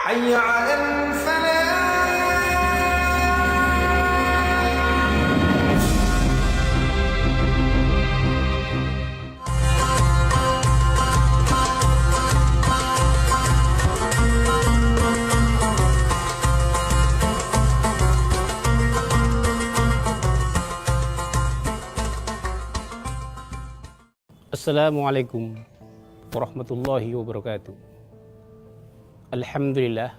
حي على الفلاح. Assalamualaikum warahmatullahi wabarakatuh. Alhamdulillah,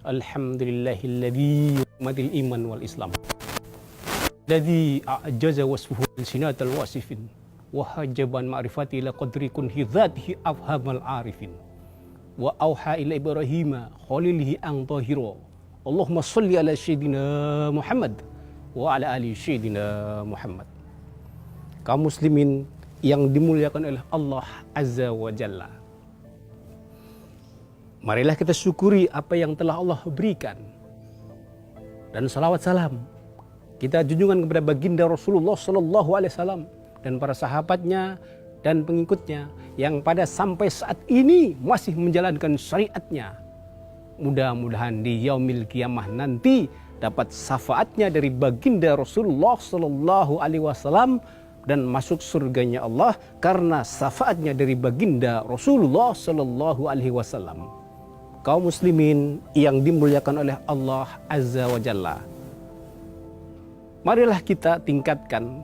alhamdulillahilladzi madil iman wal islam, ladzi a'jaza wasfuhu sinatal wasifin wa hajaban ma'rifati ila qadri kun hidzatihi afhamal arifin wa auha ila ibrahima khalilihi ang tahira. Allahumma sholli ala sayyidina Muhammad wa ala ali sayyidina Muhammad. Kaum muslimin yang dimuliakan oleh Allah Azza wa Jalla, marilah kita syukuri apa yang telah Allah berikan, dan salawat salam kita junjungan kepada baginda Rasulullah Sallallahu Alaihi Wasallam dan para sahabatnya dan pengikutnya yang pada sampai saat ini masih menjalankan syariatnya. Mudah-mudahan di yaumil kiamah nanti dapat syafaatnya dari baginda Rasulullah Sallallahu Alaihi Wasallam dan masuk surganya Allah karena syafaatnya dari baginda Rasulullah Sallallahu Alaihi Wasallam. Kaum muslimin yang dimuliakan oleh Allah Azza wa Jalla, marilah kita tingkatkan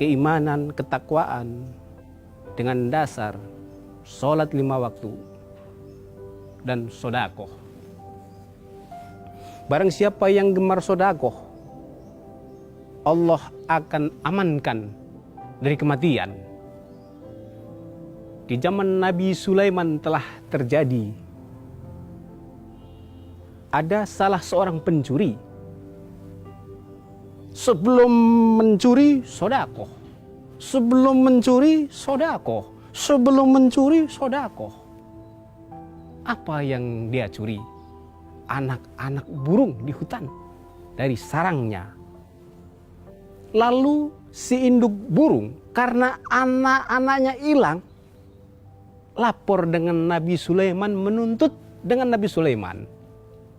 keimanan, ketakwaan dengan dasar sholat 5 waktu dan sodakoh. Barang siapa yang gemar sodakoh, Allah akan amankan dari kematian. Di zaman Nabi Sulaiman telah terjadi, ada salah seorang pencuri. Sebelum mencuri sodakoh, sebelum mencuri sodakoh, sebelum mencuri sodakoh. Apa yang dia curi? Anak-anak burung di hutan dari sarangnya. Lalu si induk burung karena anak-anaknya hilang, lapor dengan Nabi Sulaiman, menuntut dengan Nabi Sulaiman.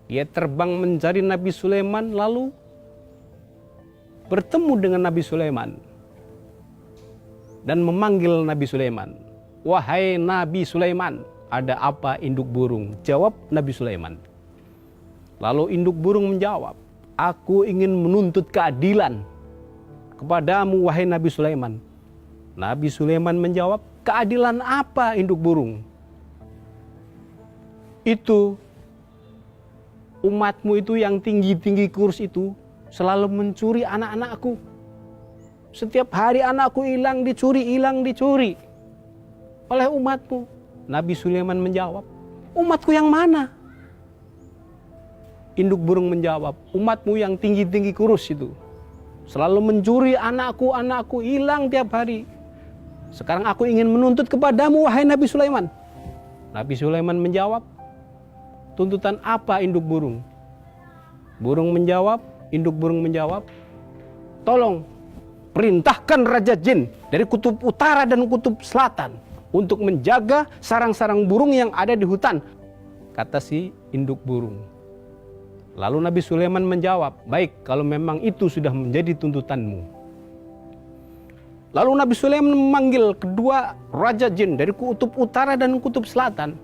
Dia terbang mencari Nabi Sulaiman, lalu bertemu dengan Nabi Sulaiman dan memanggil Nabi Sulaiman. Wahai Nabi Sulaiman, ada apa induk burung? Jawab Nabi Sulaiman. Lalu induk burung menjawab, aku ingin menuntut keadilan kepadamu wahai Nabi Sulaiman. Nabi Sulaiman menjawab, keadilan apa induk burung? Itu umatmu itu yang tinggi-tinggi kurus itu selalu mencuri anak-anakku. Setiap hari anakku hilang dicuri oleh umatmu. Nabi Sulaiman menjawab, umatku yang mana? Induk burung menjawab, umatmu yang tinggi-tinggi kurus itu selalu mencuri anakku hilang tiap hari. Sekarang aku ingin menuntut kepadamu wahai Nabi Sulaiman. Nabi Sulaiman menjawab, tuntutan apa induk burung? Induk burung menjawab, tolong perintahkan Raja Jin dari kutub utara dan kutub selatan untuk menjaga sarang-sarang burung yang ada di hutan, kata si induk burung. Lalu Nabi Sulaiman menjawab, baik kalau memang itu sudah menjadi tuntutanmu. Lalu Nabi Sulaiman memanggil kedua Raja Jin dari kutub utara dan kutub selatan.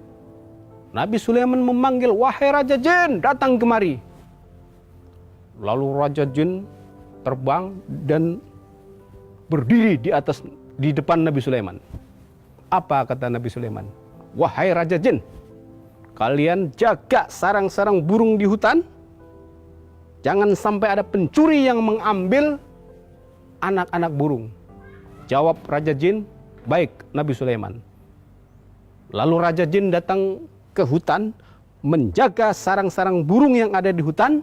Nabi Sulaiman memanggil, wahai Raja Jin, datang kemari. Lalu Raja Jin terbang dan berdiri di depan Nabi Sulaiman. Apa kata Nabi Sulaiman? Wahai Raja Jin, kalian jaga sarang-sarang burung di hutan. Jangan sampai ada pencuri yang mengambil anak-anak burung. Jawab Raja Jin, baik Nabi Sulaiman. Lalu Raja Jin datang ke hutan, menjaga sarang-sarang burung yang ada di hutan,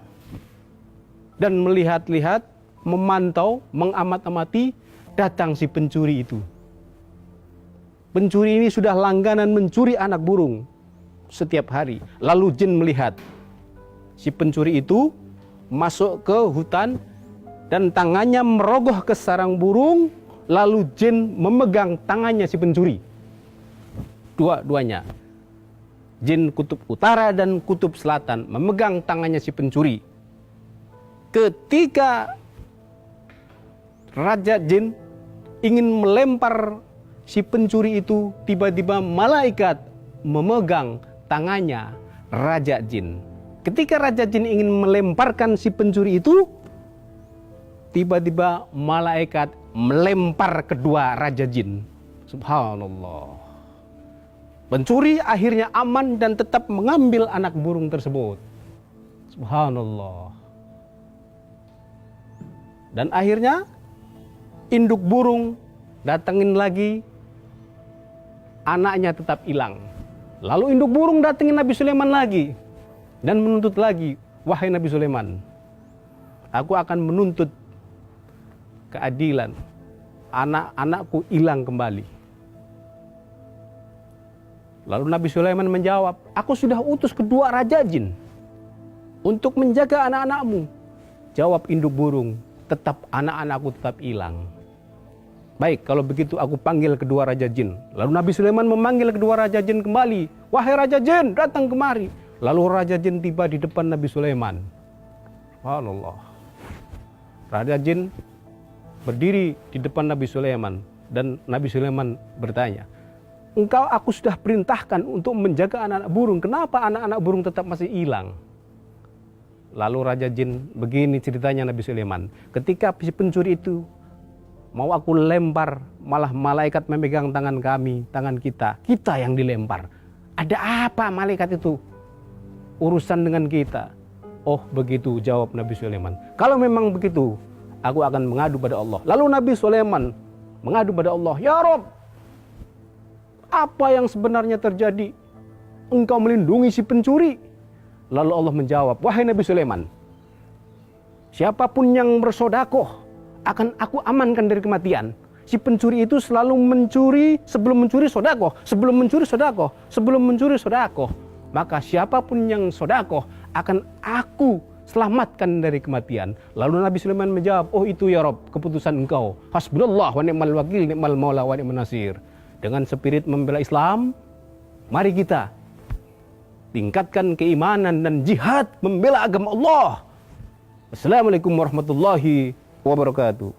dan melihat-lihat, memantau, mengamat-amati, datang si pencuri itu. Pencuri ini sudah langganan mencuri anak burung setiap hari. Lalu Jin melihat si pencuri itu masuk ke hutan dan tangannya merogoh ke sarang burung, lalu Jin memegang tangannya si pencuri. Dua-duanya. jin kutub utara dan kutub selatan memegang tangannya si pencuri. Ketika Raja Jin ingin melempar si pencuri itu, tiba-tiba malaikat memegang tangannya Raja Jin. Ketika Raja Jin ingin melemparkan si pencuri itu, tiba-tiba malaikat melempar kedua Raja Jin. Subhanallah. Pencuri akhirnya aman dan tetap mengambil anak burung tersebut. Subhanallah. Dan akhirnya induk burung datengin lagi, anaknya tetap hilang. Lalu induk burung datengin Nabi Sulaiman lagi dan menuntut lagi, wahai Nabi Sulaiman, aku akan menuntut keadilan, anak-anakku hilang kembali. Lalu Nabi Sulaiman menjawab, aku sudah utus kedua raja jin untuk menjaga anak-anakmu. Jawab induk burung, tetap anak-anakku tetap hilang. Baik, kalau begitu aku panggil kedua raja jin. Lalu Nabi Sulaiman memanggil kedua raja jin kembali. Wahai raja jin, datang kemari. Lalu raja jin tiba di depan Nabi Sulaiman. Subhanallah. Raja jin berdiri di depan Nabi Sulaiman. Dan Nabi Sulaiman bertanya, engkau aku sudah perintahkan untuk menjaga anak-anak burung. Kenapa anak-anak burung tetap masih hilang? Lalu Raja Jin, begini ceritanya Nabi Sulaiman. Ketika si pencuri itu mau aku lempar, malah malaikat memegang tangan kami, tangan kita yang dilempar. Ada apa malaikat itu? Urusan dengan kita. Oh begitu, jawab Nabi Sulaiman. Kalau memang begitu, aku akan mengadu pada Allah. Lalu Nabi Sulaiman mengadu pada Allah, ya Rob, apa yang sebenarnya terjadi? Engkau melindungi si pencuri. Lalu Allah menjawab, wahai Nabi Sulaiman, siapapun yang bersodakoh akan aku amankan dari kematian. Si pencuri itu selalu mencuri sebelum mencuri sodakoh, sebelum mencuri sodakoh, sebelum mencuri sodakoh. Maka siapapun yang sodakoh akan aku selamatkan dari kematian. Lalu Nabi Sulaiman menjawab, oh itu ya Rob, keputusan engkau. Hasbunallah wa ni'mal wakil, ni'mal maula wa ni'man nasir. Dengan spirit membela Islam, mari kita tingkatkan keimanan dan jihad membela agama Allah. Assalamualaikum warahmatullahi wabarakatuh.